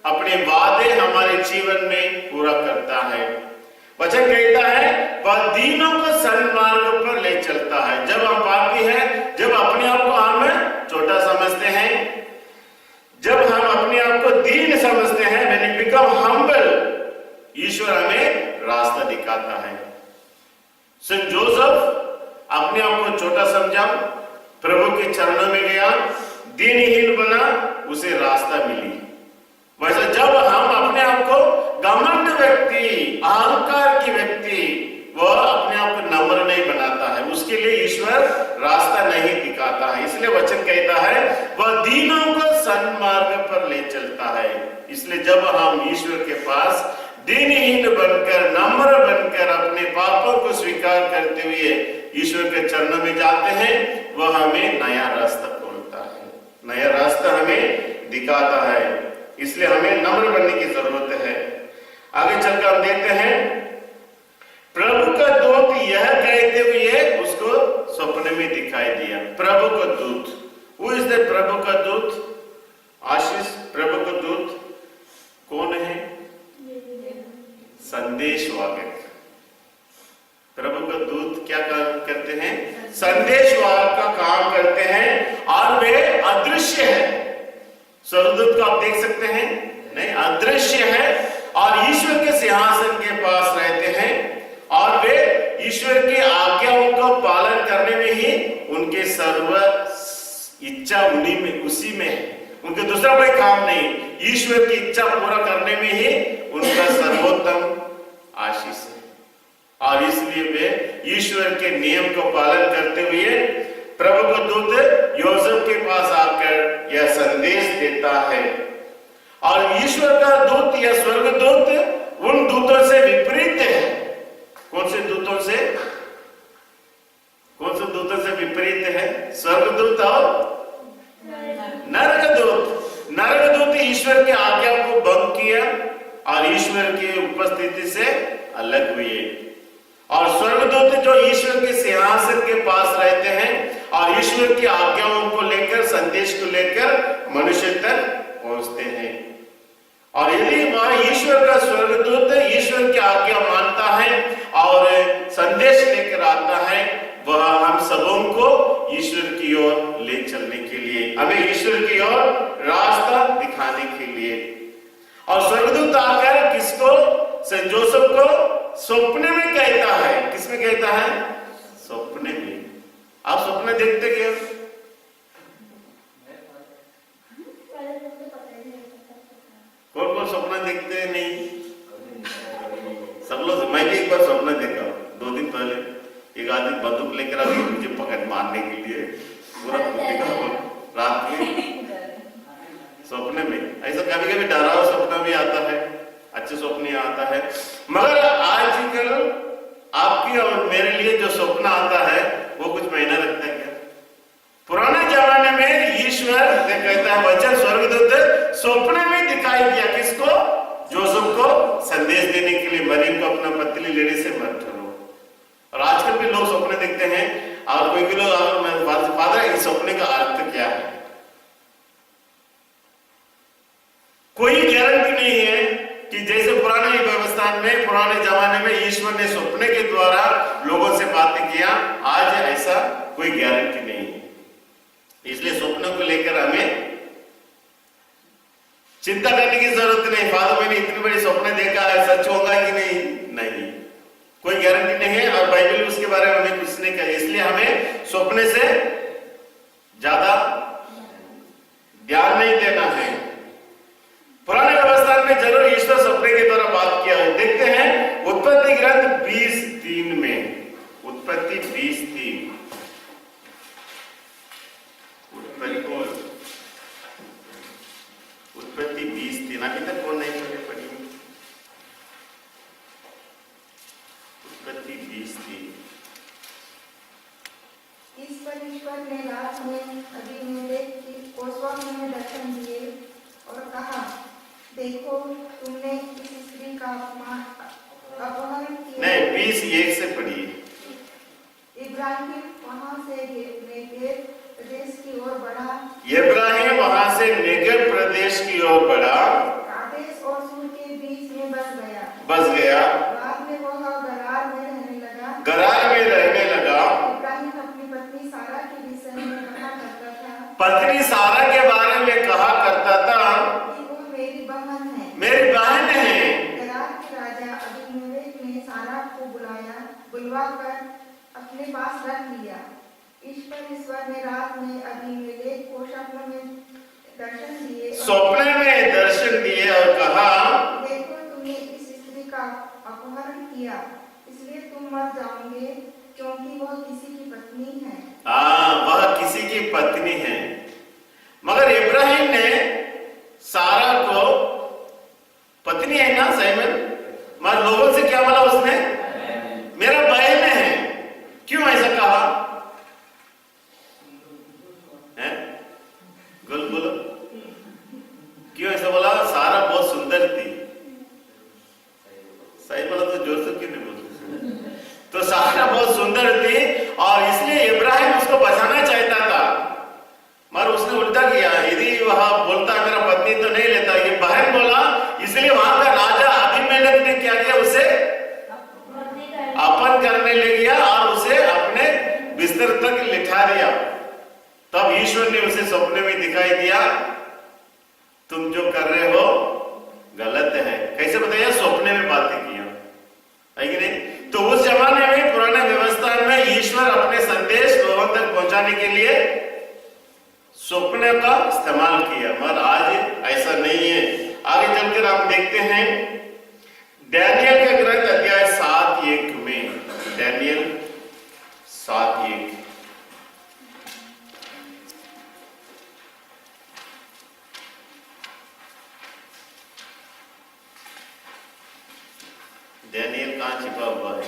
अपने वादे हमारे जीवन में पूरा करता है। वचन कहता है वह दीनों को सन्मार्ग पर ले चलता है। जब हम पापी हैं, जब अपने आप को हम छोटा समझते हैं, जब हम अपने आप को दीन समझते हैं, when we become humble, ईश्वर हमें रास्ता दिखाता है। संत जोसेफ अपने आप को छोटा समझा, प्रभु के चरणों में गया, दीनहीन बना, उसे रास्ता मिली। वैसे जब हम अपने आप को घमंड व्यक्ति, अहंकार की व्यक्ति, वह अपने आप को नम्र नहीं बनाता है, उसके लिए ईश्वर रास्ता नहीं दिखाता है। इसलिए वचन कहता है वह दीनों को सन्मार्ग पर ले चलता है। इसलिए जब हम ईश्वर के पास दीनहीन बनकर, नम्र बनकर, अपने पापों को स्वीकार करते हुए ईश्वर के चरणों में जाते हैं, वह हमें नया रास्ता खोलता है, नया रास्ता हमें दिखाता है। इसलिए हमें नम्र बनने की जरूरत है। आगे चलकर हम देखते हैं, प्रभु का दूत यह कहते हुए उसको सपने में दिखाई दिया। प्रभु का दूत, वो इस प्रभु का दूत, आशीष, प्रभु का दूत कौन है? संदेशवाहक। प्रभु का दूत क्या काम करते हैं? संदेशवाहक का काम करते हैं, और वे अदृश्य है। स्वर्गदूत को आप देख सकते हैं? नहीं, अदृश्य है, और ईश्वर के सिंहासन के पास रहते हैं, और वे ईश्वर की आज्ञाओं का पालन करने में ही उनके सर्व इच्छा उन्हीं में, उसी में है। उनके दूसरा कोई काम नहीं, ईश्वर की इच्छा पूरा करने में ही उनका सर्वोत्तम आशीष है। और इसलिए वे ईश्वर के नियम को पालन करते हुए प्रभु का दूत योसेफ के पास आकर यह संदेश देता है। और ईश्वर का दूत या स्वर्गदूत उन दूतों से विपरीत है। कौन से दूतों से? कौन से दूतों से विपरीत है? स्वर्गदूत और नरकदूत। नरकदूत ईश्वर के आज्ञा को भंग किया और ईश्वर की उपस्थिति से अलग हुए, और स्वर्गदूत जो ईश्वर के सिंहासन के पास रहते हैं और ईश्वर की आज्ञाओं को लेकर, संदेश को लेकर मनुष्य तक पहुंचते हैं। और यदि वह ईश्वर का स्वर्गदूत ईश्वर की आज्ञा मानता है और संदेश लेकर आता है, वह हम सबों को ईश्वर की ओर ले चलने के लिए, हमें ईश्वर की ओर रास्ता दिखाने के लिए। और स्वर्गदूत आकर किसको? सेंट जोसेफ को सपने में कहता है। किसमें कहता है? सपने में। आप सपने देखते क्या? कौन कौन सपना देखते हैं? नहीं सब लोग। मैं भी एक बार सपना देखा 2 दिन पहले। एक आदमी बंदूक लेकर आ गया मुझे पकड़ मारने के लिए, पूरा रात में सपने में। ऐसा कभी कभी डराव सपना भी आता है, अच्छे सपने आता है। मगर आजकल आपकी और मेरे लिए जो सपना आता है वो कुछ महीना लगता है क्या? पुराने जमाने में ईश्वर कहता है वचन, स्वर्गदूत सपने में दिखाई दिया। किसको? जोसेफ को संदेश देने के लिए, मरियम को अपना पत्नी लेने से मत डरो। और आजकल भी लोग सपने देखते हैं, और कोई भी लोग फादर इस सपने का अर्थ क्या है? कोई गारंटी नहीं है कि जैसे पुराने व्यवस्था में, पुराने जमाने में ईश्वर ने सपने के द्वारा लोगों से बातें किया, आज ऐसा कोई गारंटी नहीं है। इसलिए सपनों को लेकर हमें चिंता करने की जरूरत नहीं। फादर मैंने इतनी बड़ी सपने देखा है, सच होगा कि नहीं? नहीं, कोई गारंटी नहीं है, और बाइबल उसके बारे में हमें कुछ नहीं कहा। इसलिए हमें सपने से ज्यादा ध्यान नहीं देना है। पुराने व्यवस्था में जरूर ईश्वर सपने के द्वारा बात किया है। देखते हैं उत्पत्ति ग्रंथ 20:3 में। उत्पत्ति 20:3। उत्पत्ति 20:3 अभी तक कौन नहीं पढ़ी? उत्पत्ति 20:3। इस पर ईश्वर ने रात में अबीमेलेक को स्वप्न में दर्शन दिए और कहा, देखो तुमने इस स्त्री का अपहरण किया। नहीं, 20:1 से पढ़िए। इब्राहिम वहां से नेगेव प्रदेश की ओर बढ़ा। इब्राहिम वहां से नेगेव प्रदेश की ओर बढ़ा, कादेश और सूर के बीच में बस गया। बाद में वह गरार में रहने लगा। इब्राहिम अपनी पत्नी सारा के विषय में कहा करता था। पत्नी सारा के बारे में कहा करता था कि वो मेरी बहन है। गरार के राजा अबीमेलेक ने सारा को बुलवाकर अपने पास रख लिया। ईश्वर ने रात में अबीमेलेक को स्वप्न में दर्शन दिए और कहा, देखो तुमने इस स्त्री का अपहरण किया, इसलिए तुम मर जाओगे, क्योंकि वह किसी की पत्नी है। वह किसी की पत्नी है। मगर इब्राहिम ने उल्टा किया, यदि वह बोलता मेरा पत्नी तो नहीं लेता, ये बहन बोला, इसलिए वहां का राजा अबीमेलेक ने क्या किया, उसे अपन करने ले गया और उसे अपने बिस्तर तक लिटा दिया। तब ईश्वर ने उसे सपने में दिखाई दिया, तुम जो कर रहे हो गलत है। कैसे बताया? सपने में बातें किया, है कि नहीं? तो उस जमाने में पुराने व्यवस्था में ईश्वर अपने संदेश लोगों तक पहुंचाने के लिए सपने का इस्तेमाल किया, मगर आज ऐसा नहीं है। आगे चलकर आप देखते हैं डैनियल का ग्रंथ अध्याय 7:1 में, डैनियल 7:1। डैनियल कहां छिपा हुआ है?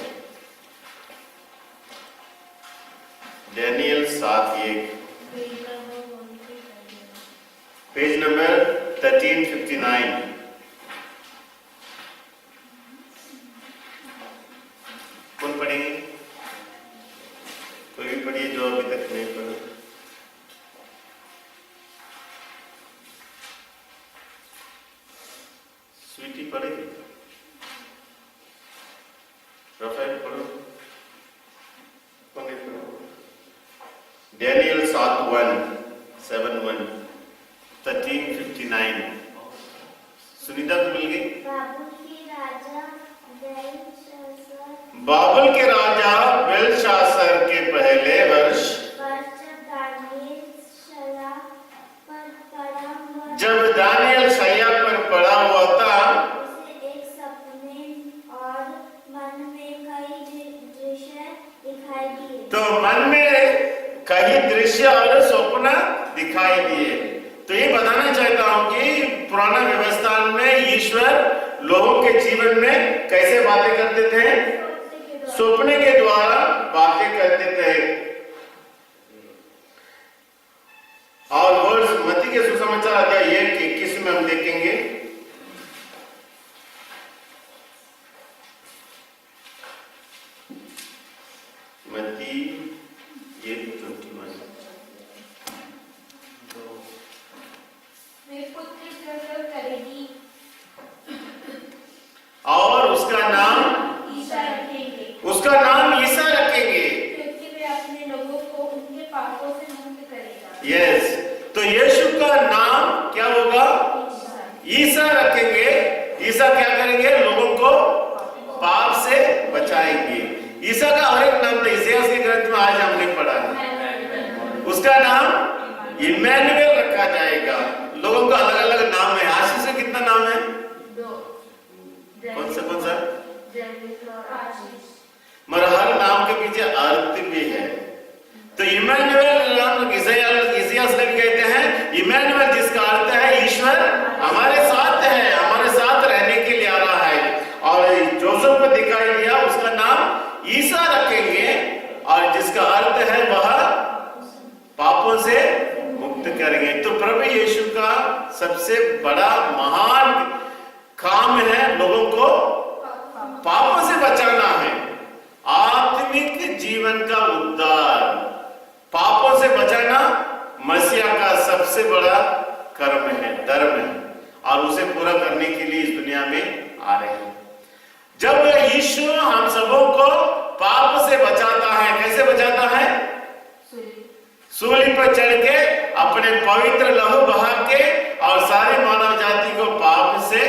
Daniel 7:1, page number 1359। कौन पढ़ेंगे? कोई भी पढ़िए जो अभी तक नहीं पढ़ा। स्वीटी पढ़ेगी? राफेल पढ़ो। कौन नहीं पढ़ो? डैनियल 7:1 1359। सुनीता को मिल गई? बाबुल के राजा बेलशास्सर के पहले वर्ष जब दानियल शैया पर पड़ा हुआ था, उसे एक सपने और मन में कई दृश्य दिखाई दिए। तो मन में कई दृश्य और स्वप्न दिखाई दिए। तो ये बताना चाहता हूं कि पुराना व्यवस्था में ईश्वर लोगों के जीवन में कैसे बातें करते थे? सपने के द्वारा बातें करते थे। और वर्ष मत्ती के सुसमाचार अध्याय 1:21 में हम देखेंगे, मत्ती 1:21। वे पुत्र प्रसव करेगी और उसका नाम ईसा रखेंगे, उसका नाम ईसा रखेंगे, क्योंकि वे अपने लोगों को उनके पापों से मुक्त करेगा। यस। तो यीशु का नाम क्या होगा? ईसा रखेंगे। ईसा क्या करेंगे? लोगों को पाप से बचाएंगे। ईसा का और एक नाम था, इतिहास के ग्रंथ में आज हमने पढ़ा है, उसका नाम इम्मानुएल रखा जाएगा। लोगों का अलग अलग नाम है। आशीष से कितना नाम है? कौन सा? मगर हर नाम के पीछे अर्थ भी है। तो इम्मानुएल नाम इतिहास में कहते हैं, इम्मानुएल जिसका अर्थ है ईश्वर हमारे साथ है, हमारे साथ रहने के लिए आ रहा है। और जोसेफ को दिखाई दिया, उसका नाम ईसा रखेंगे, और जिसका अर्थ है वह पापों से मुक्त करेंगे। तो प्रभु यीशु का सबसे बड़ा महान काम है लोगों को पापों से बचाना है, आत्मिक जीवन का उद्धार। पापों से बचाना मसीहा का सबसे बड़ा कर्म है, धर्म है, और उसे पूरा करने के लिए इस दुनिया में आ रहे हैं। जब यीशु हम सबों को पाप से बचाता है, कैसे बचाता है? सूली पर चढ़ के अपने पवित्र लहू बहा के और सारी मानव जाति को पाप से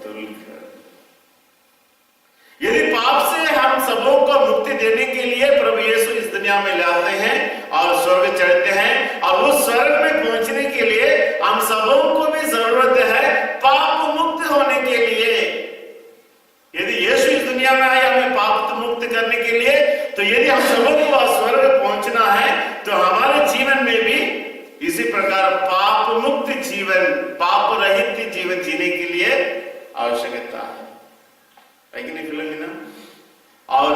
धुलकर। यदि पाप से हम सबों को मुक्ति देने के लिए प्रभु यीशु इस दुनिया में लाते हैं और स्वर्ग चढ़ते हैं, और उस स्वर्ग में पहुंचने के लिए हम सबों को भी जरूरत है पाप मुक्त होने के लिए। यदि यीशु इस दुनिया में आए हमें पाप मुक्त करने के लिए, तो यदि हम सबों को स्वर्ग पहुंचना है तो हमारे जीवन में भी इसी प्रकार पाप मुक्त जीवन, पाप रहित जीवन जीने के लिए आवश्यकता है कि नहीं? फिलोमिना। और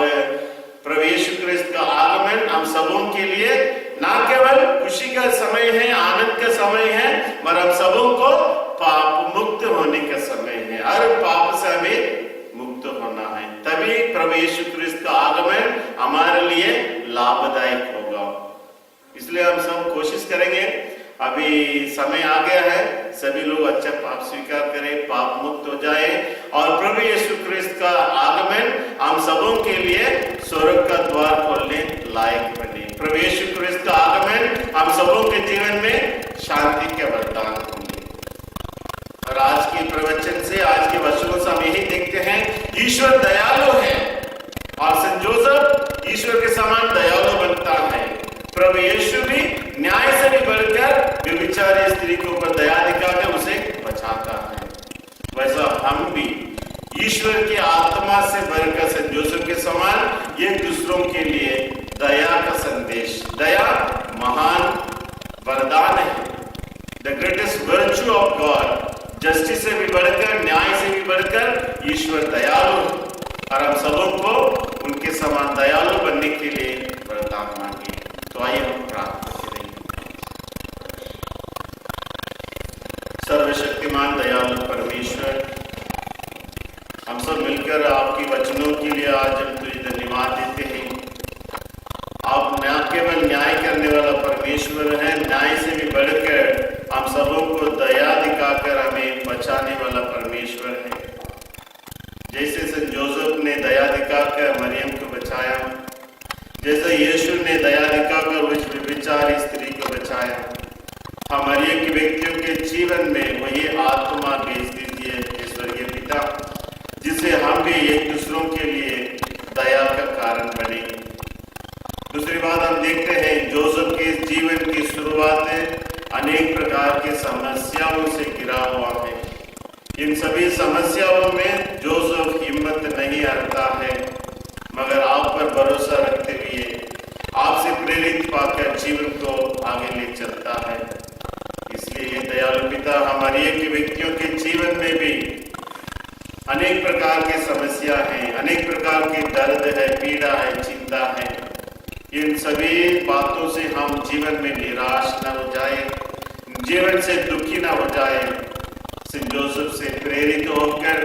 प्रभु यीशु क्रिस्त का आगमन हम सबों के लिए ना केवल खुशी का समय है, आनंद का समय है, मगर हम सबों को पाप मुक्त होने का समय है। हर पाप से हमें मुक्त होना है, तभी प्रभु यीशु क्रिस्त का आगमन हमारे लिए लाभदायक होगा। इसलिए हम सब कोशिश करेंगे अभी समय आ गया है, सभी लोग अच्छा पाप स्वीकार करें, पाप मुक्त हो जाए और प्रभु यीशु क्रिस्त का आगमन हम सबों के लिए स्वर्ग का द्वार खोलने लायक बने। प्रभु यीशु क्रिस्त का आगमन हम सबों के जीवन में शांति के वरदान होंगे। और आज के प्रवचन से, आज के वचनों से हम यही देखते हैं, ईश्वर दयालु है और संत जोसेफ ईश्वर के समान दयालु बनता है। प्रभु यीशु भी न्याय से भी बढ़कर व्यभिचारी स्त्री के ऊपर दया दिखाकर उसे बचाता है। वैसा हम भी ईश्वर की आत्मा से भरकर संत जोसेफ के समान एक दूसरों के लिए दया का संदेश, दया महान वरदान है। The greatest virtue of God, justice से भी बढ़कर, न्याय से भी बढ़कर ईश्वर दयालु है और हम सबों को उनके समान दयालु बनने के लिए वरदान मांगे। तो आइए हम प्रार्थना करें। सर्वशक्तिमान दयालु परमेश्वर, हम सब मिलकर आपके वचनों के लिए आज हम तुझे धन्यवाद देते हैं। आप न केवल न्याय करने वाला परमेश्वर है, न्याय से भी बढ़कर हम सबों को दया दिखाकर हमें बचाने वाला परमेश्वर है। जैसे संत जोसेफ ने दया दिखाकर मरियम को बचाया, जैसे यीशु ने दया दिखाकर उस व्यभिचारी स्त्री को बचाया, हमारे के व्यक्तियों के जीवन में वही आत्मा भेज दीजिए स्वर्गीय पिता, जिसे हम भी एक दूसरों के लिए दया का कारण बने। दूसरी बात हम देखते हैं, जोसेफ के जीवन की शुरुआत अनेक प्रकार की समस्याओं से घिरा हुआ है। इन सभी समस्याओं में जोसेफ हिम्मत नहीं हारता है, मगर आप पर भरोसा रखते हुए आपसे प्रेरित पाकर जीवन को आगे ले चलता है। इसलिए ये दयालु पिता हमारे एक व्यक्तियों के जीवन में भी अनेक प्रकार की समस्या है, अनेक प्रकार के दर्द है, पीड़ा है, चिंता है। इन सभी बातों से हम जीवन में निराश न हो जाए, जीवन से दुखी न हो जाए। संत जोसेफ से प्रेरित होकर,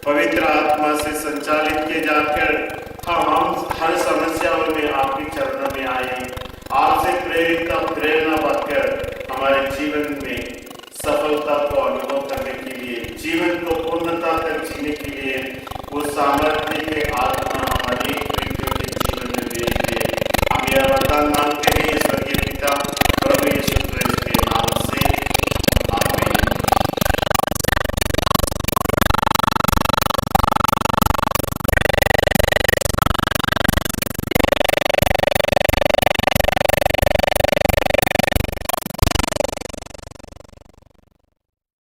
पवित्र आत्मा से संचालित किए जाकर हम हर समस्याओं में आपके चरणों में आए, आपसे प्रेरणा पाकर हमारे जीवन में सफलता को अनुभव करने के लिए, जीवन को पूर्णता तक जीने के लिए वो सामर्थ्य